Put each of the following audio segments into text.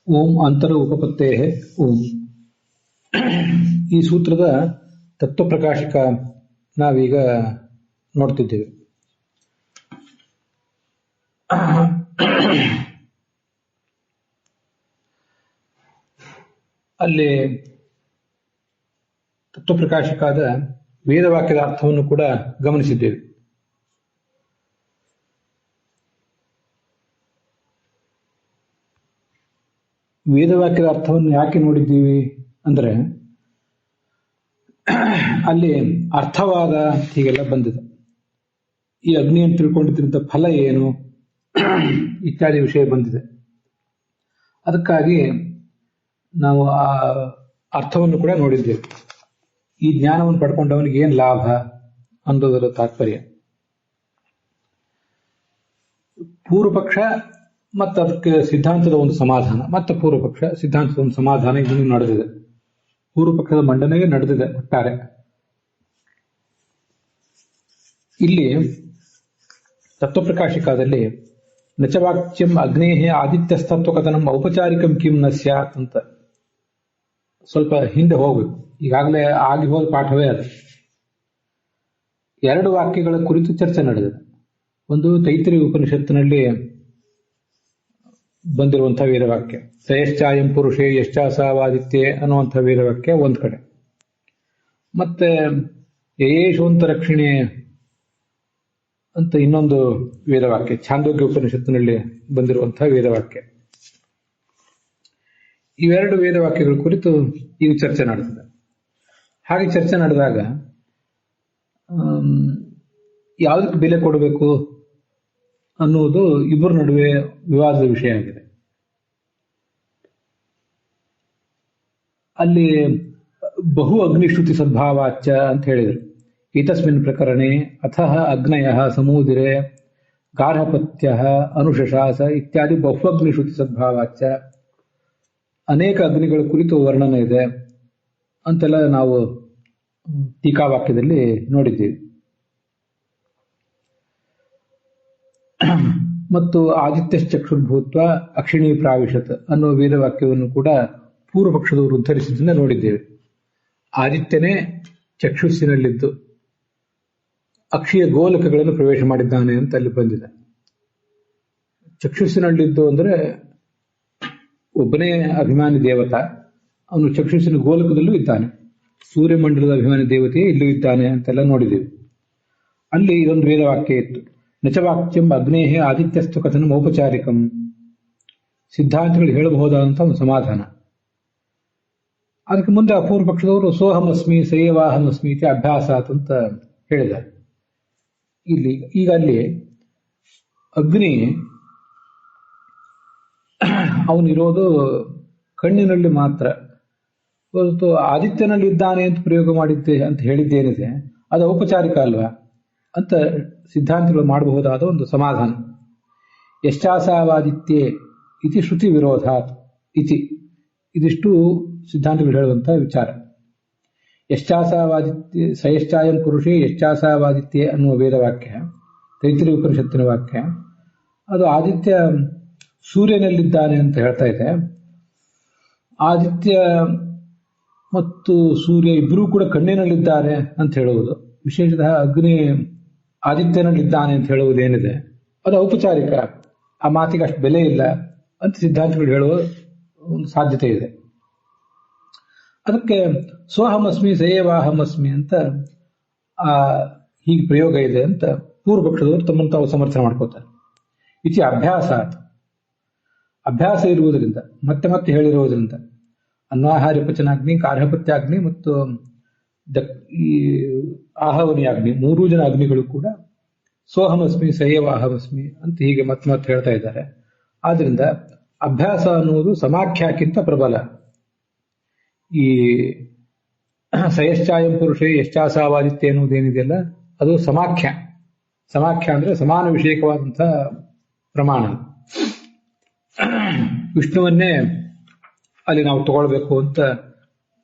ಓಂ ಅಂತರ ಉಪಪತ್ತೇ ಓಂ. ಈ ಸೂತ್ರದ ತತ್ವಪ್ರಕಾಶಕ ನಾವೀಗ ನೋಡ್ತಿದ್ದೇವೆ. ಅಲ್ಲಿ ತತ್ವಪ್ರಕಾಶಕಾದ ವೇದವಾಕ್ಯದ ಅರ್ಥವನ್ನು ಕೂಡ ಗಮನಿಸಿದ್ದೇವೆ. ವೇದವಾಕ್ಯದ ಅರ್ಥವನ್ನು ಯಾಕೆ ನೋಡಿದ್ದೀವಿ ಅಂದರೆ, ಅಲ್ಲಿ ಅರ್ಥವಾದ ಹೀಗೆಲ್ಲ ಬಂದಿದೆ. ಈ ಅಗ್ನಿಯನ್ನು ತಿಳ್ಕೊಂಡಿದ್ದಂಥ ಫಲ ಏನು ಇತ್ಯಾದಿ ವಿಷಯ ಬಂದಿದೆ. ಅದಕ್ಕಾಗಿ ನಾವು ಆ ಅರ್ಥವನ್ನು ಕೂಡ ನೋಡಿದ್ದೇವೆ. ಈ ಜ್ಞಾನವನ್ನು ಪಡ್ಕೊಂಡವನಿಗೆ ಏನು ಲಾಭ ಅನ್ನೋದರ ತಾತ್ಪರ್ಯ. ಪೂರ್ವಪಕ್ಷ ಮತ್ತು ಅದಕ್ಕೆ ಸಿದ್ಧಾಂತದ ಒಂದು ಸಮಾಧಾನ, ಮತ್ತೆ ಪೂರ್ವಪಕ್ಷ ಸಿದ್ಧಾಂತದ ಒಂದು ಸಮಾಧಾನ ಇದನ್ನು ನಡೆದಿದೆ. ಪೂರ್ವಪಕ್ಷದ ಮಂಡನೆಗೆ ನಡೆದಿದೆ ಒಟ್ಟಾರೆ. ಇಲ್ಲಿ ತತ್ವಪ್ರಕಾಶಿಕಾದಲ್ಲಿ ನಚವಾಕ್ಯಂ ಅಗ್ನೇಹೇ ಆದಿತ್ಯಸ್ತತ್ವಕಥನಂ ಔಪಚಾರಿಕಂ ಕಿಂ ನ ಸ್ಯಾತ್ ಅಂತ ಸ್ವಲ್ಪ ಹಿಂದೆ ಹೋಗ್ಬೇಕು. ಈಗಾಗಲೇ ಆಗಿ ಹೋದ ಪಾಠವೇ ಅದು. ಎರಡು ವಾಕ್ಯಗಳ ಕುರಿತು ಚರ್ಚೆ ನಡೆದಿದೆ. ಒಂದು ತೈತ್ರಿಯ ಉಪನಿಷತ್ತಿನಲ್ಲಿ ಬಂದಿರುವಂತಹ ವೇದವಾಕ್ಯ, ಸಯಶ್ಚಾಯಂ ಪುರುಷೇ ಯಶ್ಚಾಸಾವಾದಿತ್ಯೆ ಅನ್ನುವಂಥ ವೇದವಾಕ್ಯ ಒಂದು ಕಡೆ, ಮತ್ತೆ ಯಯೇಶೋಂತರಕ್ಷಿಣೆ ಅಂತ ಇನ್ನೊಂದು ವೇದವಾಕ್ಯ, ಛಾಂದೋಗ್ಯ ಉಪನಿಷತ್ತಿನಲ್ಲಿ ಬಂದಿರುವಂತಹ ವೇದವಾಕ್ಯ. ಇವೆರಡು ವೇದವಾಕ್ಯಗಳ ಕುರಿತು ಈಗ ಚರ್ಚೆ ನಡೆದಿದೆ. ಹಾಗೆ ಚರ್ಚೆ ನಡೆದಾಗ ಯಾವುದಕ್ಕೆ ಬೆಲೆ ಕೊಡಬೇಕು ಅನ್ನುವುದು ಇಬ್ಬರ ನಡುವೆ ವಿವಾದದ ವಿಷಯ ಆಗಿದೆ. ಅಲ್ಲಿ ಬಹು ಅಗ್ನಿಶ್ರುತಿ ಸದ್ಭಾವಾಚ ಅಂತ ಹೇಳಿದರು. ಏತಸ್ಮಿನ್ ಪ್ರಕರಣೆ ಅಥಃ ಅಗ್ನಯ ಸಮೂದಿರೆ ಗಾರ್ಹಪತ್ಯ ಅನುಶಶಾಸ ಇತ್ಯಾದಿ ಬಹುಅಗ್ನಿಶ್ರುತಿ ಸದ್ಭಾವಾಚ, ಅನೇಕ ಅಗ್ನಿಗಳ ಕುರಿತು ವರ್ಣನೆ ಇದೆ ಅಂತೆಲ್ಲ ನಾವು ಟೀಕಾವಾಕ್ಯದಲ್ಲಿ ನೋಡಿದ್ದೀವಿ. ಮತ್ತು ಆದಿತ್ಯಶ್ಚಕ್ಷುರ್ಭೂತ್ವ ಅಕ್ಷಿಣೀ ಪ್ರಾವಿಶತ್ ಅನ್ನುವ ವೇದವಾಕ್ಯವನ್ನು ಕೂಡ ಪೂರ್ವಪಕ್ಷದವರು ಉದ್ಧರಿಸಿದ್ದನ್ನು ನೋಡಿದ್ದೇವೆ. ಆದಿತ್ಯನೇ ಚಕ್ಷುಸ್ಸಿನಲ್ಲಿದ್ದು ಅಕ್ಷಿಯ ಗೋಲಕಗಳನ್ನು ಪ್ರವೇಶ ಮಾಡಿದ್ದಾನೆ ಅಂತ ಅಲ್ಲಿ ಬಂದಿದೆ. ಚಕ್ಷುಸ್ಸಿನಲ್ಲಿದ್ದು ಅಂದರೆ ಒಬ್ಬನೇ ಅಭಿಮಾನಿ ದೇವತಾ, ಅವನು ಚಕ್ಷುಸ್ಸಿನ ಗೋಲಕದಲ್ಲೂ ಇದ್ದಾನೆ. ಸೂರ್ಯಮಂಡಲದ ಅಭಿಮಾನಿ ದೇವತೆಯೇ ಇಲ್ಲೂ ಇದ್ದಾನೆ ಅಂತೆಲ್ಲ ನೋಡಿದ್ದೇವೆ. ಅಲ್ಲಿ ಇದೊಂದು ವೇದವಾಕ್ಯ ಇತ್ತು, ನಚವಾಕ್ಯಂ ಅಗ್ನೇಹೇ ಆದಿತ್ಯಸ್ತು ಕಥನಂ ಔಪಚಾರಿಕಂ. ಸಿದ್ಧಾಂತಗಳು ಹೇಳಬಹುದಾದಂಥ ಒಂದು ಸಮಾಧಾನ. ಅದಕ್ಕೆ ಮುಂದೆ ಅಪೂರ್ವ ಪಕ್ಷದವರು ಸೋಹಮಸ್ಮಿ ಸಯೇವಾಹಮಸ್ಮಿ ಇತಿ ಅಭ್ಯಾಸಾತ್ ಅಂತ ಹೇಳಿದ್ದಾರೆ. ಈಗ ಅಲ್ಲಿ ಅಗ್ನಿ ಅವನಿರೋದು ಕಣ್ಣಿನಲ್ಲಿ ಮಾತ್ರ, ಹೊರತು ಆದಿತ್ಯನಲ್ಲಿ ಇದ್ದಾನೆ ಅಂತ ಪ್ರಯೋಗ ಮಾಡಿದ್ದೆ ಅಂತ ಹೇಳಿದ್ದೇನಿದೆ ಅದು ಔಪಚಾರಿಕ ಅಲ್ವಾ ಅಂತ ಸಿದ್ಧಾಂತಗಳು ಮಾಡಬಹುದಾದ ಒಂದು ಸಮಾಧಾನ. ಯಶ್ಚಾಸಾವಾದಿತ್ಯೆ ಇತಿ ಶ್ರುತಿ ವಿರೋಧಾತ್ ಇತಿ, ಇದಿಷ್ಟು ಸಿದ್ಧಾಂತಗಳು ಹೇಳುವಂತಹ ವಿಚಾರ. ಯಶ್ಚಾಸಾವಾದಿತ್ಯ ಸಯಶ್ಚಾಯಂ ಪುರುಷೇ ಯಶ್ಚಾಸಾವಾದಿತ್ಯೆ ಅನ್ನುವ ವೇದವಾಕ್ಯ, ತೈತ್ರಿಯ ಉಪನಿಷತ್ತಿನ ವಾಕ್ಯ, ಅದು ಆದಿತ್ಯ ಸೂರ್ಯನಲ್ಲಿದ್ದಾನೆ ಅಂತ ಹೇಳ್ತಾ ಇದೆ. ಆದಿತ್ಯ ಮತ್ತು ಸೂರ್ಯ ಇಬ್ಬರೂ ಕೂಡ ಕಣ್ಣಿನಲ್ಲಿದ್ದಾರೆ ಅಂತ ಹೇಳುವುದು, ವಿಶೇಷತಃ ಅಗ್ನಿ ಆದಿತ್ಯನಲ್ಲಿದ್ದಾನೆ ಅಂತ ಹೇಳುವುದೇನಿದೆ ಅದು ಔಪಚಾರಿಕ, ಆ ಮಾತಿಗೆ ಅಷ್ಟು ಬೆಲೆ ಇಲ್ಲ ಅಂತ ಸಿದ್ಧಾಂತಗಳು ಹೇಳುವ ಒಂದು ಸಾಧ್ಯತೆ ಇದೆ. ಅದಕ್ಕೆ ಸೋಹಮಸ್ಮಿ ಸಯೇವಾಹಮಸ್ಮಿ ಅಂತ ಹೀಗೆ ಪ್ರಯೋಗ ಇದೆ ಅಂತ ಪೂರ್ವಪಕ್ಷದವರು ತಮ್ಮನ್ನು ತಾವು ಸಮರ್ಥನೆ ಮಾಡ್ಕೋತಾರೆ. ಇತಿ ಅಭ್ಯಾಸ, ಅಭ್ಯಾಸ ಇರುವುದರಿಂದ, ಮತ್ತೆ ಮತ್ತೆ ಹೇಳಿರುವುದರಿಂದ, ಅನ್ವಾಹಾರ್ಯ ಪಚನಾಗ್ನಿ, ಕಾರ್ಹಪತ್ಯಾಗ್ನಿ ಮತ್ತು ಈ ಆಹವನಿಯಾಗ್ನಿ, ಮೂರೂ ಜನ ಅಗ್ನಿಗಳು ಕೂಡ ಸೋಹಮಸ್ಮಿ ಸಯೇವಾಹಮಸ್ಮಿ ಅಂತ ಹೀಗೆ ಮತ್ತೆ ಮತ್ತೆ ಹೇಳ್ತಾ ಇದ್ದಾರೆ. ಆದ್ರಿಂದ ಅಭ್ಯಾಸ ಅನ್ನುವುದು ಸಮಾಖ್ಯಕ್ಕಿಂತ ಪ್ರಬಲ. ಈ ಸಯಶ್ಚಾಯಂ ಪುರುಷೇ ಯಶ್ಚಾಸಾವಾದಿತ್ಯ ಎನ್ನುವುದೇನಿದೆಯಲ್ಲ ಅದು ಸಮಾಖ್ಯ. ಸಮಾಖ್ಯ ಅಂದ್ರೆ ಸಮಾನ ವಿಷಯಕವಾದಂಥ ಪ್ರಮಾಣ. ವಿಷ್ಣುವನ್ನೇ ಅಲ್ಲಿ ನಾವು ತಗೊಳ್ಬೇಕು ಅಂತ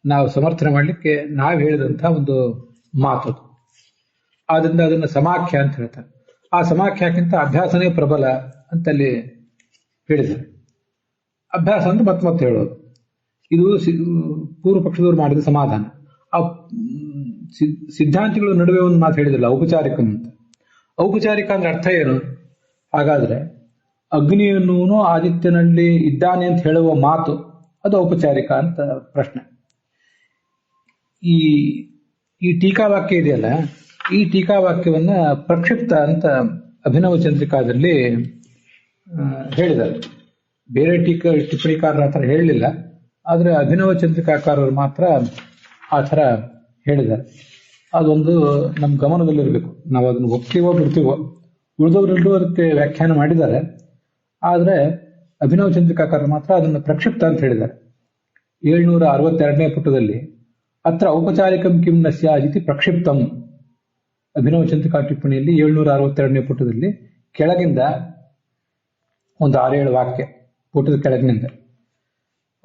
ನಾವು ಸಮರ್ಥನೆ ಮಾಡಲಿಕ್ಕೆ ನಾವು ಹೇಳಿದಂಥ ಒಂದು ಮಾತು. ಆದ್ರಿಂದ ಅದನ್ನು ಸಮಾಖ್ಯ ಅಂತ ಹೇಳ್ತಾರೆ. ಆ ಸಮಾಖ್ಯಕ್ಕಿಂತ ಅಭ್ಯಾಸನೇ ಪ್ರಬಲ ಅಂತಲ್ಲಿ ಹೇಳಿದ್ದಾರೆ. ಅಭ್ಯಾಸ ಅಂದ್ರೆ ಮತ್ತೆ ಹೇಳೋದು. ಇದು ಪೂರ್ವ ಪಕ್ಷದವರು ಮಾಡಿದ ಸಮಾಧಾನ. ಆ ಸಿದ್ಧಾಂತಿಗಳ ನಡುವೆ ಒಂದು ಮಾತು ಹೇಳಿದಿಲ್ಲ, ಔಪಚಾರಿಕ ಅಂತ. ಔಪಚಾರಿಕ ಅಂದ್ರೆ ಅರ್ಥ ಏನು? ಹಾಗಾದ್ರೆ ಅಗ್ನಿಯನ್ನು ಆದಿತ್ಯನಲ್ಲಿ ಇದ್ದಾನೆ ಅಂತ ಹೇಳುವ ಮಾತು ಅದು ಔಪಚಾರಿಕ ಅಂತ ಪ್ರಶ್ನೆ. ಈ ಟೀಕಾವಾಕ್ಯ ಇದೆಯಲ್ಲ, ಈ ಟೀಕಾವಾಕ್ಯವನ್ನ ಪ್ರಕ್ಷಿಪ್ತ ಅಂತ ಅಭಿನವ ಚಂದ್ರಿಕಾದಲ್ಲಿ ಹೇಳಿದ್ದಾರೆ. ಬೇರೆ ಟಿಪ್ಪಣಿಕಾರರ ಆ ಥರ ಹೇಳಲಿಲ್ಲ, ಆದರೆ ಅಭಿನವ ಚಂದ್ರಿಕಾಕಾರರು ಮಾತ್ರ ಆ ಥರ ಹೇಳಿದ್ದಾರೆ. ಅದೊಂದು ನಮ್ಮ ಗಮನದಲ್ಲಿರಬೇಕು. ನಾವು ಅದನ್ನು ಒಪ್ತೀವೋ ಬಿಡ್ತೀವೋ, ಉಳಿದವರೆಲ್ಲರೂ ಅದಕ್ಕೆ ವ್ಯಾಖ್ಯಾನ ಮಾಡಿದ್ದಾರೆ. ಆದರೆ ಅಭಿನವ ಚಂದ್ರಿಕಾಕಾರರು ಮಾತ್ರ ಅದನ್ನು ಪ್ರಕ್ಷಿಪ್ತ ಅಂತ ಹೇಳಿದ್ದಾರೆ. 762ನೇ ಪುಟದಲ್ಲಿ ಅತ್ರ ಔಪಚಾರಿಕಂ ಕಿಂ ನ ಸ್ಯಾದಿತಿ ಪ್ರಕ್ಷಿಪ್ತಂ. ಅಭಿನವ ಚಂದ್ರಿಕಾ ಟಿಪ್ಪಣಿಯಲ್ಲಿ 762ನೇ ಪುಟದಲ್ಲಿ ಕೆಳಗಿಂದ ಒಂದು 6-7 ವಾಕ್ಯ, ಪುಟದ ಕೆಳಗಿನಿಂದ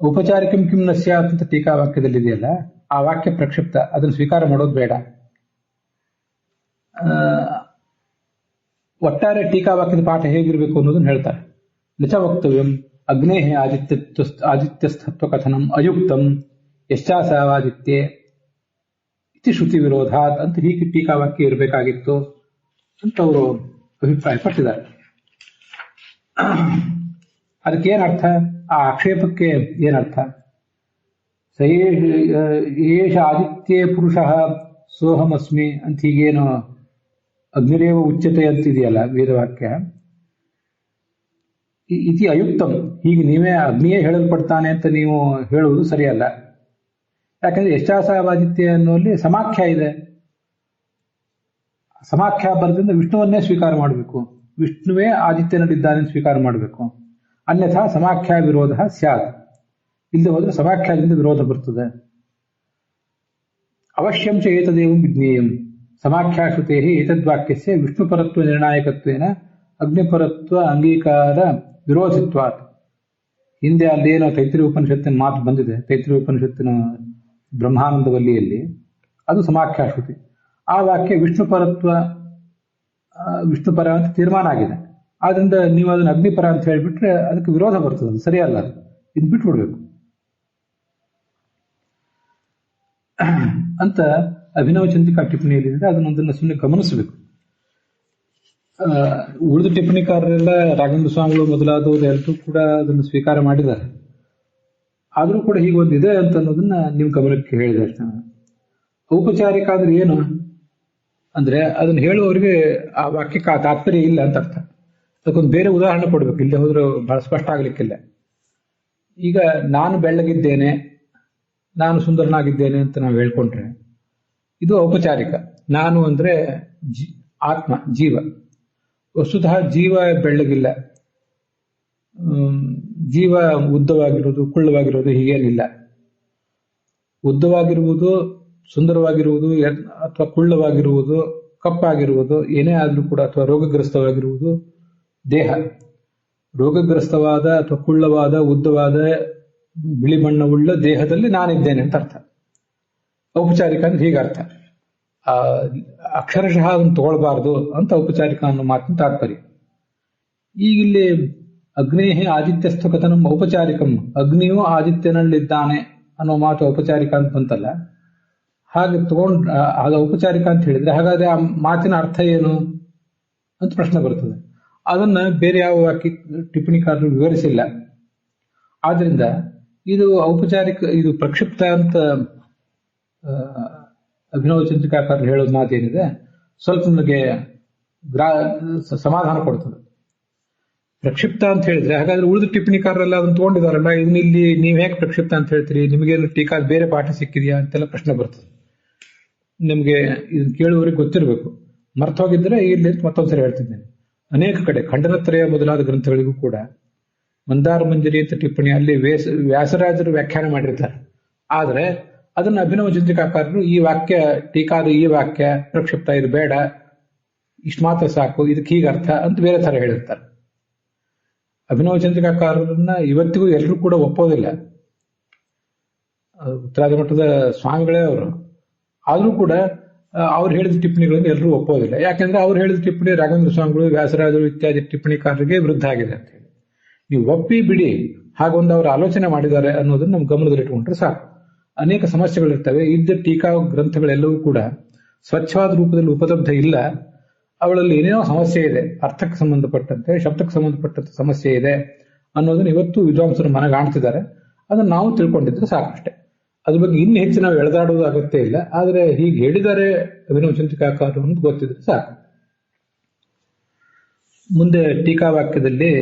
ಔಪಚಾರಿಕಂ ಕಿಂ ನ ಸ್ಯಾತ್ ಅಂತ ಟೀಕಾ ವಾಕ್ಯದಲ್ಲಿ ಇದೆಯಲ್ಲ, ಆ ವಾಕ್ಯ ಪ್ರಕ್ಷಿಪ್ತ, ಅದನ್ನು ಸ್ವೀಕಾರ ಮಾಡೋದು ಬೇಡ. ಒಟ್ಟಾರೆ ಟೀಕಾ ವಾಕ್ಯದ ಪಾಠ ಹೇಗಿರಬೇಕು ಅನ್ನೋದನ್ನು ಹೇಳ್ತಾರೆ. ನಚ ವಕ್ತವ್ಯಂ ಅಗ್ನೇಃ ಆದಿತ್ಯಸ್ಥತ್ವ ಕಥನಂ ಅಯುಕ್ತಂ ಯಶ್ಚಾಸಾವಾದಿತ್ಯೆ ಇತಿ ಶ್ರುತಿ ವಿರೋಧಾತ್ ಅಂತ ಹೀಗೆ ಟೀಕಾವಾಕ್ಯ ಇರಬೇಕಾಗಿತ್ತು ಅಂತ ಅವರು ಅಭಿಪ್ರಾಯ ಪಟ್ಟಿದ್ದಾರೆ. ಅದಕ್ಕೆ ಏನರ್ಥ? ಆ ಆಕ್ಷೇಪಕ್ಕೆ ಏನರ್ಥ? ಏಷ ಆದಿತ್ಯೇ ಪುರುಷ ಸೋಹಮಸ್ಮಿ ಅಂತ ಹೀಗೇನು ಅಗ್ನಿರೇವ ಉಚ್ಯತೆ ಅಂತಿದೆಯಲ್ಲ ವೇದವಾಕ್ಯ, ಇತಿ ಅಯುಕ್ತಂ, ಹೀಗೆ ನೀವೇ ಅಗ್ನಿಯೇ ಹೇಳಲ್ಪಡ್ತಾನೆ ಅಂತ ನೀವು ಹೇಳುವುದು ಸರಿಯಲ್ಲ. ಯಾಕಂದ್ರೆ ಯಶ್ಚಾಸಾವಾದಿತ್ಯ ಅನ್ನುವಲ್ಲಿ ಸಮಾಖ್ಯ ಇದೆ. ಸಮಾಖ್ಯ ಬರದಿಂದ ವಿಷ್ಣುವನ್ನೇ ಸ್ವೀಕಾರ ಮಾಡಬೇಕು, ವಿಷ್ಣುವೇ ಆದಿತ್ಯನಲ್ಲಿದ್ದಾನೆ ಸ್ವೀಕಾರ ಮಾಡಬೇಕು. ಅನ್ಯಥಾ ಸಮಾಖ್ಯಾ ವಿರೋಧ ಸ್ಯಾತ್, ಇಲ್ಲದೆ ಹೋದ್ರೆ ಸಮಾಖ್ಯಾದಿಂದ ವಿರೋಧ ಬರ್ತದೆ. ಅವಶ್ಯಂ ಚ ಏತದೇವಂ ವಿಜ್ಞೇಯಂ ಸಮಾಖ್ಯಾಶ್ರುತೇ ಏತದ್ವಾಕ್ಯಸ್ಯ ವಿಷ್ಣುಪರತ್ವ ನಿರ್ಣಾಯಕತ್ವೇನ ಅಗ್ನಿಪರತ್ವ ಅಂಗೀಕಾರ ವಿರೋಧಿತ್ವಾತ್. ಹಿಂದೆ ಅಲ್ಲೇನೋ ತೈತ್ರಿಯ ಉಪನಿಷತ್ತಿನ ಮಾತು ಬಂದಿದೆ, ತೈತ್ರಿಯ ಉಪನಿಷತ್ತಿನ ಬ್ರಹ್ಮಾನಂದ ವಲ್ಲಿಯಲ್ಲಿ, ಅದು ಸಮಾಖ್ಯಾಶ್ರುತಿ. ಆ ವಾಕ್ಯ ವಿಷ್ಣುಪರ ಅಂತ ತೀರ್ಮಾನ ಆಗಿದೆ. ಆದ್ರಿಂದ ನೀವು ಅದನ್ನು ಅಗ್ನಿಪರ ಅಂತ ಹೇಳಿಬಿಟ್ರೆ ಅದಕ್ಕೆ ವಿರೋಧ ಬರ್ತದೆ, ಅದು ಸರಿಯಲ್ಲ. ಇದು ಬಿಟ್ಬಿಡ್ಬೇಕು ಅಂತ ಅಭಿನವ ಚಂದ್ರಿಕಾ ಟಿಪ್ಪಣಿಯಲ್ಲಿ ಅದನ್ನೊಂದನ್ನು ಸುಮ್ಮನೆ ಗಮನಿಸಬೇಕು. ಉಳಿದ ಟಿಪ್ಪಣಿಕಾರರೆಲ್ಲ ರಾಘವೇಂದ್ರ ಸ್ವಾಮಿಗಳು ಮೊದಲಾದವರು ಎಲ್ಲರೂ ಕೂಡ ಅದನ್ನು ಸ್ವೀಕಾರ ಮಾಡಿದ್ದಾರೆ. ಆದರೂ ಕೂಡ ಹೀಗೊಂದಿದೆ ಅಂತ ಅನ್ನೋದನ್ನ ನೀವು ಗಮನಕ್ಕೆ ಹೇಳಿದೆ ಅಷ್ಟೇ. ಔಪಚಾರಿಕ ಆದ್ರೆ ಏನು ಅಂದ್ರೆ ಅದನ್ನು ಹೇಳುವವರಿಗೆ ಆ ವಾಕ್ಯಕ್ಕೆ ಆ ತಾತ್ಪರ್ಯ ಇಲ್ಲ ಅಂತ ಅರ್ಥ. ಅದಕ್ಕೊಂದು ಬೇರೆ ಉದಾಹರಣೆ ಕೊಡ್ಬೇಕು, ಇಲ್ಲದೆ ಹೋದ್ರೆ ಬಹಳ ಸ್ಪಷ್ಟ ಆಗ್ಲಿಕ್ಕಿಲ್ಲ. ಈಗ ನಾನು ಬೆಳ್ಳಗಿದ್ದೇನೆ, ನಾನು ಸುಂದರನಾಗಿದ್ದೇನೆ ಅಂತ ನಾವು ಹೇಳ್ಕೊಂಡ್ರೆ ಇದು ಔಪಚಾರಿಕ. ನಾನು ಅಂದ್ರೆ ಆತ್ಮ, ಜೀವ. ವಸ್ತುತಃ ಜೀವ ಬೆಳ್ಳಗಿಲ್ಲ, ಜೀವ ಉದ್ದವಾಗಿರುವುದು ಕುಳ್ಳವಾಗಿರುವುದು ಹೀಗೇನಿಲ್ಲ. ಉದ್ದವಾಗಿರುವುದು, ಸುಂದರವಾಗಿರುವುದು ಅಥವಾ ಕುಳ್ಳವಾಗಿರುವುದು, ಕಪ್ಪಾಗಿರುವುದು ಏನೇ ಆದ್ರೂ ಕೂಡ, ಅಥವಾ ರೋಗಗ್ರಸ್ತವಾಗಿರುವುದು ದೇಹ. ರೋಗಗ್ರಸ್ತವಾದ ಅಥವಾ ಕುಳ್ಳವಾದ ಉದ್ದವಾದ ಬಿಳಿ ಬಣ್ಣವುಳ್ಳ ದೇಹದಲ್ಲಿ ನಾನಿದ್ದೇನೆ ಅಂತ ಅರ್ಥ. ಔಪಚಾರಿಕ ಅಂದ್ರೆ ಹೀಗೆ ಅರ್ಥ. ಅಕ್ಷರಶಃ ಅದನ್ನು ತಗೊಳ್ಬಾರ್ದು ಅಂತ ಔಪಚಾರಿಕ ಅನ್ನೋ ಮಾತಿನ ತಾತ್ಪರ್ಯ. ಈಗಿಲ್ಲಿ ಅಗ್ನೇಹಿ ಆದಿತ್ಯಸ್ಥ ಕಥನಂ ಔಪಚಾರಿಕಂ, ಅಗ್ನಿಯು ಆದಿತ್ಯನಲ್ಲಿದ್ದಾನೆ ಅನ್ನೋ ಮಾತು ಔಪಚಾರಿಕ ಅಂತ ಬಂತಲ್ಲ, ಹಾಗೆ ಅದು ಔಪಚಾರಿಕ ಅಂತ ಹೇಳಿದ್ರೆ ಹಾಗಾದ್ರೆ ಆ ಮಾತಿನ ಅರ್ಥ ಏನು ಅಂತ ಪ್ರಶ್ನೆ ಬರ್ತದೆ. ಅದನ್ನ ಬೇರೆ ಯಾವ ವಾಕ್ಯ ಟಿಪ್ಪಣಿಕಾರರು ವಿವರಿಸಿಲ್ಲ. ಆದ್ರಿಂದ ಇದು ಔಪಚಾರಿಕ, ಇದು ಪ್ರಕ್ಷಿಪ್ತ ಅಂತ ಅಭಿನವ ಚಂದ್ರಿಕಾಕಾರರು ಹೇಳೋದು ಮಾತೇನಿದೆ ಸ್ವಲ್ಪ ನಮಗೆ ಸಮಾಧಾನ ಕೊಡ್ತದೆ. ಪ್ರಕ್ಷಿಪ್ತ ಅಂತ ಹೇಳಿದ್ರೆ ಹಾಗಾದ್ರೆ ಉಳಿದ ಟಿಪ್ಪಣಿಕಾರರೆಲ್ಲ ಅದನ್ನು ತಗೊಂಡಿದಾರಲ್ಲ, ಇದನ್ನ ಇಲ್ಲಿ ನೀವು ಹೇಗೆ ಪ್ರಕ್ಷಿಪ್ತ ಅಂತ ಹೇಳ್ತೀರಿ, ನಿಮಗೇನು ಟೀಕಾ ಬೇರೆ ಪಾಠ ಸಿಕ್ಕಿದೆಯಾ ಅಂತೆಲ್ಲ ಪ್ರಶ್ನೆ ಬರ್ತದೆ. ನಿಮ್ಗೆ ಇದನ್ನ ಕೇಳುವವರಿಗೆ ಗೊತ್ತಿರಬೇಕು. ಮರ್ತೋಗಿದ್ರೆ ಇಲ್ಲಿ ಮತ್ತೊಂದ್ಸರಿ ಹೇಳ್ತಿದ್ದೇನೆ. ಅನೇಕ ಕಡೆ ಖಂಡನತ್ರಯ ಮೊದಲಾದ ಗ್ರಂಥಗಳಿಗೂ ಕೂಡ ಮಂದಾರ ಮಂಜರಿ ಅಂತ ಟಿಪ್ಪಣಿ ಅಲ್ಲಿ ವ್ಯಾಸರಾಜರು ವ್ಯಾಖ್ಯಾನ ಮಾಡಿರ್ತಾರೆ. ಆದ್ರೆ ಅದನ್ನ ಅಭಿನವ ಚಂದ್ರಿಕಾಕಾರರು ಈ ವಾಕ್ಯ ಟೀಕಾದ ಈ ವಾಕ್ಯ ಪ್ರಕ್ಷಿಪ್ತ, ಇದು ಬೇಡ, ಇಷ್ಟು ಮಾತ್ರ ಸಾಕು, ಇದಕ್ಕೆ ಹೀಗೆ ಅರ್ಥ ಅಂತ ಬೇರೆ ತರ ಹೇಳಿರ್ತಾರೆ. ಅಭಿನವ ಚಂದ್ರಿಕಾಕಾರರನ್ನ ಇವತ್ತಿಗೂ ಎಲ್ಲರೂ ಕೂಡ ಒಪ್ಪೋದಿಲ್ಲ. ಉತ್ತರಾದಿ ಮಠದ ಸ್ವಾಮಿಗಳೇ ಅವರು. ಆದ್ರೂ ಕೂಡ ಅವ್ರು ಹೇಳಿದ ಟಿಪ್ಪಣಿಗಳನ್ನು ಎಲ್ಲರೂ ಒಪ್ಪೋದಿಲ್ಲ. ಯಾಕೆಂದ್ರೆ ಅವ್ರು ಹೇಳಿದ ಟಿಪ್ಪಣಿ ರಾಘವೇಂದ್ರ ಸ್ವಾಮಿಗಳು, ವ್ಯಾಸರಾಜರು ಇತ್ಯಾದಿ ಟಿಪ್ಪಣಿಕಾರರಿಗೆ ವಿರುದ್ಧ ಆಗಿದೆ ಅಂತ ಹೇಳಿ. ನೀವು ಒಪ್ಪಿ ಬಿಡಿ, ಹಾಗೊಂದು ಅವರು ಆಲೋಚನೆ ಮಾಡಿದ್ದಾರೆ ಅನ್ನೋದನ್ನ ನಮ್ಮ ಗಮನದಲ್ಲಿಟ್ಟುಕೊಂಡ್ರೆ ಸಾಕು. ಅನೇಕ ಸಮಸ್ಯೆಗಳಿರ್ತವೆ. ಇದ್ದ ಟೀಕಾ ಗ್ರಂಥಗಳೆಲ್ಲವೂ ಕೂಡ ಸ್ವಚ್ಛವಾದ ರೂಪದಲ್ಲಿ ಉಪಲಬ್ಧ ಇಲ್ಲ. ಅವಳಲ್ಲಿ ಏನೇನೋ ಸಮಸ್ಯೆ ಇದೆ, ಅರ್ಥಕ್ಕೆ ಸಂಬಂಧಪಟ್ಟಂತೆ, ಶಬ್ದಕ್ಕೆ ಸಂಬಂಧಪಟ್ಟಂತೆ ಸಮಸ್ಯೆ ಇದೆ ಅನ್ನೋದನ್ನ ಇವತ್ತು ವಿದ್ವಾಂಸರು ಮನಗಾಣ್ತಿದ್ದಾರೆ. ಅದನ್ನು ನಾವು ತಿಳ್ಕೊಂಡಿದ್ರೆ ಸಾಕಷ್ಟೇ. ಅದ್ರ ಬಗ್ಗೆ ಇನ್ನು ಹೆಚ್ಚು ನಾವು ಎಳೆದಾಡುವುದು ಅಗತ್ಯ ಇಲ್ಲ. ಆದರೆ ಹೀಗೆ ಹೇಳಿದ್ದಾರೆ ಅಭಿನವ ಚಿಂತಕಾಕಾರರು ಅಂತ ಗೊತ್ತಿದ್ರೆ ಸಾಕು. ಮುಂದೆ ಟೀಕಾವಾಕ್ಯದಲ್ಲಿ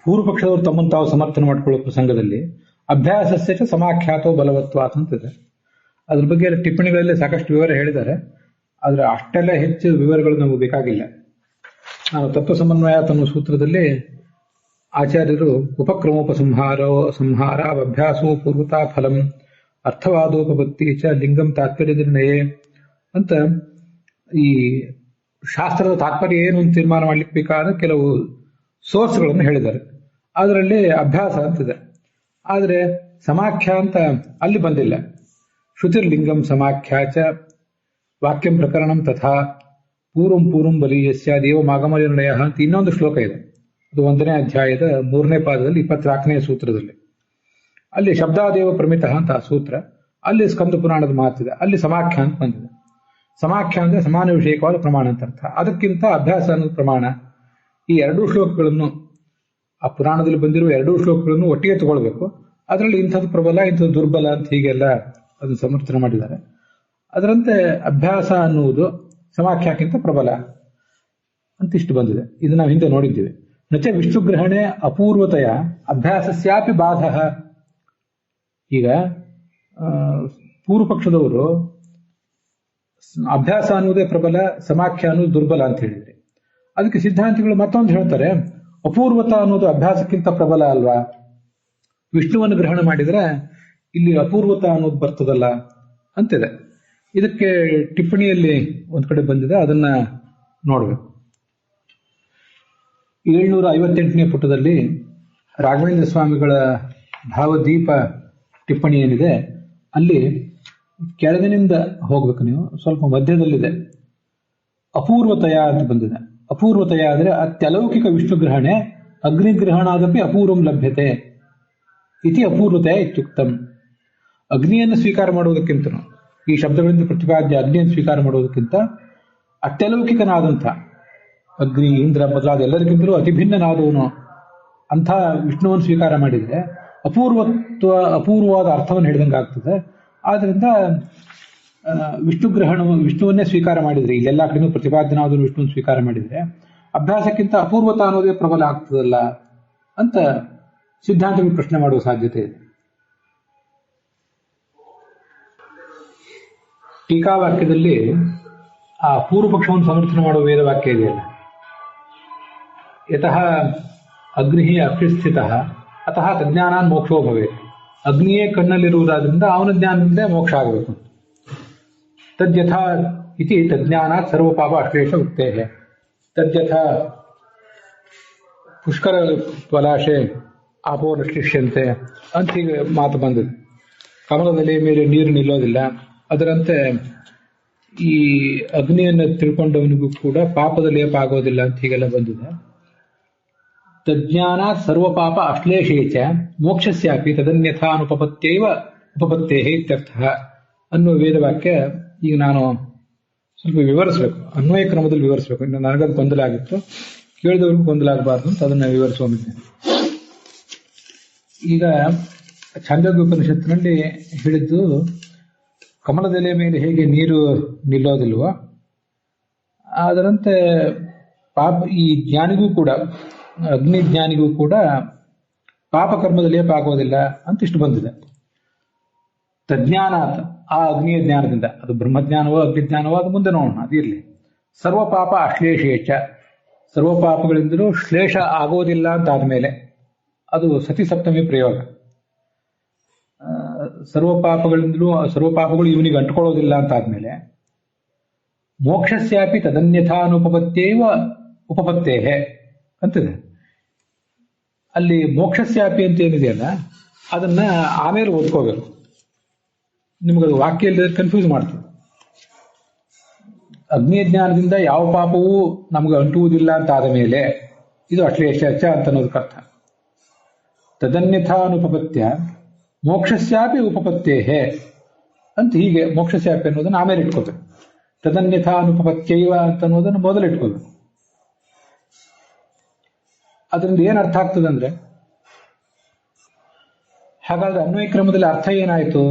ಪೂರ್ವ ಪಕ್ಷದವರು ತಮ್ಮನ್ನು ತಾವು ಸಮರ್ಥನೆ ಮಾಡಿಕೊಳ್ಳುವ ಪ್ರಸಂಗದಲ್ಲಿ ಅಭ್ಯಾಸಸ್ಯ ಸಮಾಖ್ಯಾತೋ ಬಲವತ್ವಾತ್ ಅಂತಿದೆ. ಅದ್ರ ಬಗ್ಗೆ ಟಿಪ್ಪಣಿಗಳಲ್ಲಿ ಸಾಕಷ್ಟು ವಿವರ ಹೇಳಿದ್ದಾರೆ. ಆದ್ರೆ ಅಷ್ಟೆಲ್ಲ ಹೆಚ್ಚು ವಿವರಗಳು ನಮಗೆ ಬೇಕಾಗಿಲ್ಲ. ನಾವು ತತ್ವ ಸಮನ್ವಯ ತನ್ನ ಸೂತ್ರದಲ್ಲಿ ಆಚಾರ್ಯರು ಸಂಹಾರ ಅಭ್ಯಾಸೋ ಪೂರ್ವತಾ ಫಲಂ ಅರ್ಥವಾದೋಪಪತ್ತಿ ಚ ಲಿಂಗಂ ತಾತ್ಪರ್ಯ ನಿರ್ಣಯೇ ಅಂತ ಈ ಶಾಸ್ತ್ರದ ತಾತ್ಪರ್ಯ ಏನು ಅಂತ ತೀರ್ಮಾನ ಮಾಡ್ಲಿಕ್ಕೆ ಬೇಕಾದ ಕೆಲವು ಸೋರ್ಸ್ಗಳನ್ನು ಹೇಳಿದ್ದಾರೆ. ಅದರಲ್ಲಿ ಅಭ್ಯಾಸ ಅಂತಿದೆ. ಆದರೆ ಸಮಾಖ್ಯ ಅಂತ ಅಲ್ಲಿ ಬಂದಿಲ್ಲ. ಶ್ರುತಿರ್ಲಿಂಗಂ ಸಮಾಖ್ಯ ಚ ವಾಕ್ಯಂ ಪ್ರಕರಣಂ ತಥಾ ಪೂರ್ವಂ ಬಲೀಯಸ್ಯ ದೇವಮಾಗಮ ನಿರ್ಣಯ ಅಂತ ಇನ್ನೊಂದು ಶ್ಲೋಕ ಇದೆ. ಅದು 1ನೇ ಅಧ್ಯಾಯದ 3ನೇ ಪಾದದಲ್ಲಿ 24ನೇ ಸೂತ್ರದಲ್ಲಿ. ಅಲ್ಲಿ ಶಬ್ದಾದೇವ ಪ್ರಮಿತ ಅಂತ ಆ ಸೂತ್ರ. ಅಲ್ಲಿ ಸ್ಕಂದ ಪುರಾಣದ ಮಾತಿದೆ. ಅಲ್ಲಿ ಸಮಾಖ್ಯ ಅಂತ ಬಂದಿದೆ. ಸಮಾಖ್ಯ ಅಂದ್ರೆ ಸಮಾನ ವಿಷಯಕವಾದ ಪ್ರಮಾಣ ಅಂತ ಅರ್ಥ. ಅದಕ್ಕಿಂತ ಅಭ್ಯಾಸ ಅನ್ನೋದು ಪ್ರಮಾಣ. ಈ ಎರಡೂ ಶ್ಲೋಕಗಳನ್ನು, ಆ ಪುರಾಣದಲ್ಲಿ ಬಂದಿರುವ ಎರಡೂ ಶ್ಲೋಕಗಳನ್ನು ಒಟ್ಟಿಗೆ ತಗೊಳ್ಬೇಕು. ಅದರಲ್ಲಿ ಇಂಥದ್ದು ಪ್ರಬಲ, ಇಂಥದ್ದು ದುರ್ಬಲ ಅಂತ ಹೀಗೆಲ್ಲ ಅದನ್ನು ಸಮರ್ಥನೆ ಮಾಡಿದ್ದಾರೆ. ಅದರಂತೆ ಅಭ್ಯಾಸ ಅನ್ನುವುದು ಸಮಾಖ್ಯಕ್ಕಿಂತ ಪ್ರಬಲ ಅಂತಿಷ್ಟು ಬಂದಿದೆ. ಇದು ನಾವು ಹಿಂದೆ ನೋಡಿದ್ದೀವಿ. ನಚ ವಿಷ್ಣುಗ್ರಹಣೆ ಅಪೂರ್ವತೆಯ ಅಭ್ಯಾಸಸ್ಯಾಪಿ ಬಾಧ. ಈಗ ಪೂರ್ವ ಪಕ್ಷದವರು ಅಭ್ಯಾಸ ಅನ್ನುವುದೇ ಪ್ರಬಲ, ಸಮಾಖ್ಯ ಅನ್ನೋದು ದುರ್ಬಲ ಅಂತ ಹೇಳಿದ್ರಿ. ಅದಕ್ಕೆ ಸಿದ್ಧಾಂತಿಗಳು ಮತ್ತೊಂದು ಹೇಳ್ತಾರೆ, ಅಪೂರ್ವತ ಅನ್ನೋದು ಅಭ್ಯಾಸಕ್ಕಿಂತ ಪ್ರಬಲ ಅಲ್ವಾ? ವಿಷ್ಣುವನ್ನು ಗ್ರಹಣ ಮಾಡಿದ್ರೆ ಇಲ್ಲಿ ಅಪೂರ್ವತ ಅನ್ನೋದು ಬರ್ತದಲ್ಲ ಅಂತಿದೆ. ಇದಕ್ಕೆ ಟಿಪ್ಪಣಿಯಲ್ಲಿ ಒಂದ್ ಕಡೆ ಬಂದಿದೆ, ಅದನ್ನ ನೋಡ್ಬೇಕು. 758ನೇ ಪುಟದಲ್ಲಿ ರಾಘವೇಂದ್ರ ಸ್ವಾಮಿಗಳ ಭಾವದೀಪ ಟಿಪ್ಪಣಿ ಏನಿದೆ, ಅಲ್ಲಿ ಕೆಳಗಿನಿಂದ ಹೋಗ್ಬೇಕು ನೀವು, ಸ್ವಲ್ಪ ಮಧ್ಯದಲ್ಲಿದೆ. ಅಪೂರ್ವತಯ ಅಂತ ಬಂದಿದೆ. ಅಪೂರ್ವತಯ ಅಂದ್ರೆ ಅತ್ಯಲೌಕಿಕ ವಿಷ್ಣುಗ್ರಹಣೆ ಅಗ್ನಿಗ್ರಹಣಾದಪಿ ಅಪೂರ್ವಂ ಲಭ್ಯತೆ ಇತಿ ಅಪೂರ್ವತಯ ಇತ್ಯುಕ್ತಂ. ಅಗ್ನಿಯನ್ನು ಸ್ವೀಕಾರ ಮಾಡುವುದಕ್ಕಿಂತ, ಈ ಶಬ್ದಗಳಿಂದ ಪ್ರತಿಪಾದ್ಯ ಅಗ್ನಿಯನ್ನು ಸ್ವೀಕಾರ ಮಾಡುವುದಕ್ಕಿಂತ ಅತ್ಯಲೌಕಿಕನಾದಂಥ ಅಗ್ನಿ, ಇಂದ್ರ ಮೊದಲಾದ ಎಲ್ಲರಿಗಿಂತಲೂ ಅತಿಭಿನ್ನನಾದವನು ಅಂಥ ವಿಷ್ಣುವನ್ನು ಸ್ವೀಕಾರ ಮಾಡಿದರೆ ಅಪೂರ್ವವಾದ ಅರ್ಥವನ್ನು ಹಿಡಿದಂಗೆ ಆಗ್ತದೆ. ಆದ್ರಿಂದ ವಿಷ್ಣುವನ್ನೇ ಸ್ವೀಕಾರ ಮಾಡಿದ್ರೆ, ಇಲ್ಲೆಲ್ಲ ಕಡೆನೂ ಪ್ರತಿಪಾದ್ಯನಾದವನು ವಿಷ್ಣುವನ್ನು ಸ್ವೀಕಾರ ಮಾಡಿದರೆ ಅಭ್ಯಾಸಕ್ಕಿಂತ ಅಪೂರ್ವತ ಅನ್ನೋದೇ ಪ್ರಬಲ ಆಗ್ತದಲ್ಲ ಅಂತ ಸಿದ್ಧಾಂತಗಳು ಪ್ರಶ್ನೆ ಮಾಡುವ ಸಾಧ್ಯತೆ ಇದೆ. ಟೀಕಾವಾಕ್ಯದಲ್ಲಿ ಆ ಪೂರ್ವ ಪಕ್ಷವನ್ನು ಸಮರ್ಥನೆ ಮಾಡುವ ವೇದವಾಕ್ಯ ಇದೆಯಲ್ಲ, ಯತಃ ಅಗ್ನಿ ಅಕ್ಷಿಸ್ಥಿತ ಅತಃ ತಜ್ಞಾನಾನ್ ಮೋಕ್ಷೋ ಭವೇತ್. ಅಗ್ನಿಯೇ ಕಣ್ಣಲ್ಲಿರುವುದಾದ್ರಿಂದ ಅವನ ಜ್ಞಾನದಿಂದ ಮೋಕ್ಷ ಆಗಬೇಕು. ತದ್ಯಥಾ ಇತಿ ತಜ್ಞಾನಾತ್ ಸರ್ವಪಾಪ ಅಶ್ಲೇಷ ಉಕ್ತೇ ತದ್ಯಥ ಪುಷ್ಕರ ಪಲಾಶೆ ಆಪೋ ನಶ್ಲಿಷ್ಯಂತೆ ಅಂತ ಹೀಗೆ ಮಾತು ಬಂದಿದೆ. ಕಮಲದಲ್ಲಿ ಮೇಲೆ ನೀರು ನಿಲ್ಲೋದಿಲ್ಲ. ಅದರಂತೆ ಈ ಅಗ್ನಿಯನ್ನು ತಿಳ್ಕೊಂಡವನಿಗೂ ಕೂಡ ಪಾಪದ ಲೇಪ ಆಗೋದಿಲ್ಲ ಅಂತ ಹೀಗೆಲ್ಲ ಬಂದಿದೆ. ತಜ್ಞಾನಾತ್ ಸರ್ವಪಾಪ ಅಶ್ಲೇಷೇಚ ಮೋಕ್ಷಸ್ಯಾಪಿ ತದನ್ಯಥಾನುಪಪತ್ತೇವ ಉಪಪತ್ತೇ ಇತ್ಯರ್ಥ ಅನ್ನುವ ವೇದವಾಕ್ಯ ಈಗ ನಾನು ಸ್ವಲ್ಪ ವಿವರಿಸಬೇಕು, ಅನ್ವಯ ಕ್ರಮದಲ್ಲಿ ವಿವರಿಸಬೇಕು. ಇನ್ನು ನನಗದು ಗೊಂದಲ ಆಗಿತ್ತು, ಕೇಳಿದವ್ರಿಗೂ ಗೊಂದಲ ಆಗಬಾರ್ದು ಅಂತ ಅದನ್ನು ವಿವರಿಸುವಂತೆ. ಈಗ ಛಾಂದೋಗ್ಯ ಉಪನಿಷತ್ತಿನಲ್ಲಿ ಹೇಳಿದ್ದು, ಕಮಲದೆಲೆ ಮೇಲೆ ಹೇಗೆ ನೀರು ನಿಲ್ಲೋದಿಲ್ವೋ ಅದರಂತೆ ಪಾಪ ಈ ಜ್ಞಾನಿಗೂ ಕೂಡ, ಅಗ್ನಿ ಜ್ಞಾನಿಗೂ ಕೂಡ ಪಾಪಕರ್ಮದ ಲೇಪ ಆಗೋದಿಲ್ಲ ಅಂತ ಇಷ್ಟು ಬಂದಿದೆ. ತಜ್ಞಾನಾತ್, ಆ ಅಗ್ನಿಯ ಜ್ಞಾನದಿಂದ, ಅದು ಬ್ರಹ್ಮಜ್ಞಾನವೋ ಅಗ್ನಿಜ್ಞಾನವೋ ಅದು ಮುಂದೆ ನೋಡೋಣ, ಅದಿರಲಿ. ಸರ್ವಪಾಪ ಅಶ್ಲೇಷೇಚ, ಸರ್ವಪಾಪಗಳಿಂದಲೂ ಶ್ಲೇಷ ಆಗೋದಿಲ್ಲ ಅಂತ ಆದ್ಮೇಲೆ, ಅದು ಸತಿ ಸಪ್ತಮಿ ಪ್ರಯೋಗ. ಸರ್ವಪಾಪಗಳು ಇವನಿಗೆ ಅಂಟ್ಕೊಳ್ಳೋದಿಲ್ಲ ಅಂತ ಆದ್ಮೇಲೆ ಮೋಕ್ಷಸ್ಯಾಪಿ ತದನ್ಯಥಾನುಪಪತ್ತೇವ ಉಪಪತ್ತೇ ಅಂತಿದೆ. ಅಲ್ಲಿ ಮೋಕ್ಷಸ್ಯಾಪಿ ಅಂತ ಏನಿದೆಯಲ್ಲ ಅದನ್ನ ಆಮೇಲೆ ಓದ್ಕೋಬೇಕು. ನಿಮಗದು ವಾಕ್ಯ ಇಲ್ಲದೆ ಕನ್ಫ್ಯೂಸ್ ಮಾಡ್ತದೆ. ಅಗ್ನಿಯ ಜ್ಞಾನದಿಂದ ಯಾವ ಪಾಪವೂ ನಮಗೆ ಅಂಟುವುದಿಲ್ಲ ಅಂತ ಆದ ಮೇಲೆ ಇದು ಅಶ್ಲೇಷ ಅಂತ ಅನ್ನೋದಕ್ಕೆ ಅರ್ಥ. ತದನ್ಯಥಾನುಪಪತ್ಯ ಮೋಕ್ಷಸ್ಯಾಪಿ ಉಪಪತ್ತೇಹೇ ಅಂತ ಹೀಗೆ ಮೋಕ್ಷಸ್ಯಾಪಿ ಅನ್ನೋದನ್ನು ಆಮೇಲೆ ಇಟ್ಕೋಬೇಕು. ತದನ್ಯಥಾನುಪಪತ್ಯೈವ ಅಂತ ಅನ್ನೋದನ್ನು ಮೊದಲು ಇಟ್ಕೋಬೇಕು. ಅದರಿಂದ ಏನು ಅರ್ಥ ಆಗ್ತದಂದ್ರೆ, ಹಾಗಾದ್ರೆ ಅನ್ವಯ ಕ್ರಮದಲ್ಲಿ ಅರ್ಥ ಏನಾಯಿತು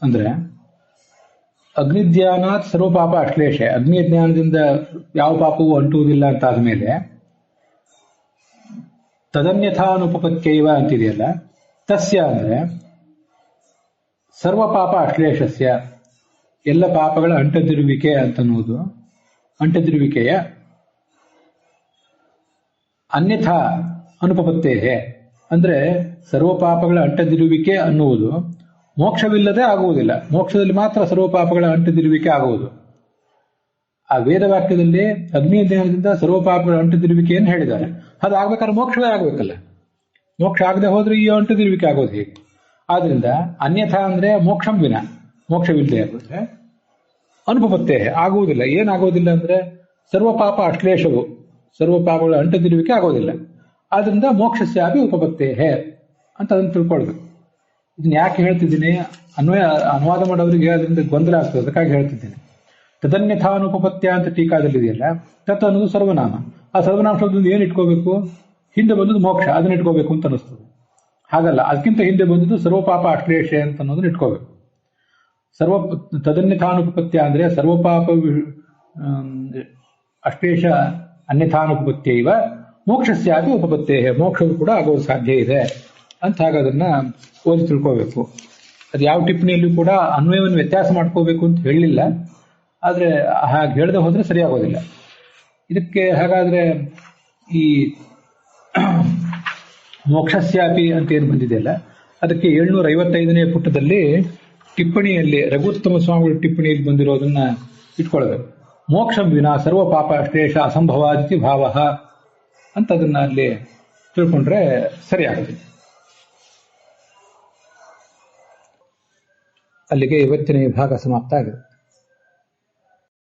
ಅಂದ್ರೆ, ಅಗ್ನಿಜ್ಞಾನಾತ್ ಸರ್ವ ಪಾಪ ಅಶ್ಲೇಷ, ಅಗ್ನಿ ಜ್ಞಾನದಿಂದ ಯಾವ ಪಾಪವೂ ಅಂಟುವುದಿಲ್ಲ ಅಂತ ಆದ್ಮೇಲೆ ತದನ್ಯಥಾನುಪಪತ್ಯೈವ ಅಂತಿದೆಯಲ್ಲ, ತಸ್ಯ ಅಂದ್ರೆ ಸರ್ವ ಪಾಪ ಅಶ್ಲೇಷಸ್ಯ, ಎಲ್ಲ ಪಾಪಗಳ ಅಂಟದಿರುವಿಕೆ ಅಂತನ್ನುವುದು, ಅಂಟದಿರುವಿಕೆಯ ಅನ್ಯಥಾ ಅನುಪಪತ್ತೇಹೇ ಅಂದ್ರೆ ಸರ್ವ ಪಾಪಗಳ ಅಂಟದಿರುವಿಕೆ ಅನ್ನುವುದು ಮೋಕ್ಷವಿಲ್ಲದೆ ಆಗುವುದಿಲ್ಲ. ಮೋಕ್ಷದಲ್ಲಿ ಮಾತ್ರ ಸರ್ವ ಪಾಪಗಳ ಅಂಟದಿರುವಿಕೆ ಆಗುವುದು. ಆ ವೇದವಾಕ್ಯದಲ್ಲಿ ಅಗ್ನಿ ಜ್ಞಾನದಿಂದ ಸರ್ವ ಪಾಪಗಳ ಅಂಟದಿರುವಿಕೆಯನ್ನು ಹೇಳಿದ್ದಾರೆ. ಅದಾಗಬೇಕಾದ್ರೆ ಮೋಕ್ಷವೇ ಆಗಬೇಕಲ್ಲ. ಮೋಕ್ಷ ಆಗದೆ ಹೋದ್ರೆ ಈ ಅಂಟದಿರುವಿಕೆ ಆಗೋದು ಹೇಗೆ? ಆದ್ರಿಂದ ಅನ್ಯಥಾ ಅಂದ್ರೆ ಮೋಕ್ಷಂ ವಿನ, ಮೋಕ್ಷವಿಲ್ಲದೆ ಆಗೋದ್ರೆ ಅನುಪಪತ್ತೇ ಆಗುವುದಿಲ್ಲ. ಏನಾಗೋದಿಲ್ಲ ಅಂದ್ರೆ ಸರ್ವ ಪಾಪ ಅಶ್ಲೇಷವು, ಸರ್ವ ಪಾಪಗಳ ಅಂಟದಿರುವಿಕೆ ಆಗೋದಿಲ್ಲ. ಆದ್ರಿಂದ ಮೋಕ್ಷಸ್ಯಾಪಿ ಉಪಪತ್ತೇಹೇ ಅಂತ ಅದನ್ನು ತಿಳ್ಕೊಳ್ಬೇಕು. ಇದನ್ನ ಯಾಕೆ ಹೇಳ್ತಿದ್ದೀನಿ, ಅನುವಾದ ಮಾಡೋರಿಗೆ ಅದರಿಂದ ಗೊಂದಲ ಆಗ್ತದೆ, ಅದಕ್ಕಾಗಿ ಹೇಳ್ತಿದ್ದೀನಿ. ತದನ್ಯಥಾನುಪಪತ್ಯ ಅಂತ ಟೀಕಾದಲ್ಲಿದೆಯಲ್ಲ, ತತ್ ಅನ್ನೋದು ಸರ್ವನಾಮ. ಆ ಸರ್ವನಾಮ ಶಬ್ದದಿಂದ ಏನು ಇಟ್ಕೋಬೇಕು? ಹಿಂದೆ ಬಂದದ್ದು ಮೋಕ್ಷ, ಅದನ್ನ ಇಟ್ಕೋಬೇಕು ಅಂತ ಅನಿಸ್ತದೆ. ಹಾಗಲ್ಲ, ಅದಕ್ಕಿಂತ ಹಿಂದೆ ಬಂದದ್ದು ಸರ್ವಪಾಪ ಅಶ್ಲೇಷ ಅಂತ ಅನ್ನೋದನ್ನ ಇಟ್ಕೋಬೇಕು. ತದನ್ಯಥಾನುಪಪತ್ಯ ಅಂದ್ರೆ ಸರ್ವಪಾಪ ಅಶ್ಲೇಷ ಅನ್ಯಥಾನುಪಪತ್ಯೈವ ಮೋಕ್ಷಸ್ಯಾಪಿ ಉಪಪತ್ತೇ, ಮೋಕ್ಷವು ಕೂಡ ಆಗೋದು ಸಾಧ್ಯ ಇದೆ ಅಂತ ಹಾಗಾದನ್ನ ಓದಿ ತಿಳ್ಕೋಬೇಕು. ಅದು ಯಾವ ಟಿಪ್ಪಣಿಯಲ್ಲೂ ಕೂಡ ಅನ್ವಯವನ್ನು ವ್ಯತ್ಯಾಸ ಮಾಡ್ಕೋಬೇಕು ಅಂತ ಹೇಳಲಿಲ್ಲ. ಆದ್ರೆ ಹಾಗೆ ಹೇಳದೆ ಹೋದ್ರೆ ಸರಿಯಾಗೋದಿಲ್ಲ. ಇದಕ್ಕೆ ಹಾಗಾದ್ರೆ ಈ ಮೋಕ್ಷಸ್ಯಾಪಿ ಅಂತ ಏನು ಬಂದಿದೆಯಲ್ಲ, ಅದಕ್ಕೆ 755ನೇ ಪುಟದಲ್ಲಿ ಟಿಪ್ಪಣಿಯಲ್ಲಿ ರಘುತ್ತಮ ಸ್ವಾಮಿಗಳ ಟಿಪ್ಪಣಿಯಲ್ಲಿ ಬಂದಿರೋದನ್ನ ಇಟ್ಕೊಳ್ಬೇಕು. ಮೋಕ್ಷಂ ವಿನ ಸರ್ವ ಪಾಪ ಶ್ಲೇಷ ಅಸಂಭವಾದಿತಿ ಭಾವ ಅಂತ ಅದನ್ನ ಅಲ್ಲಿ ತಿಳ್ಕೊಂಡ್ರೆ ಸರಿಯಾಗುತ್ತೆ. ಅಲ್ಲಿಗೆ ಇವತ್ತಿನ ಈ ಭಾಗ ಸಮಾಪ್ತ ಆಗಿದೆ.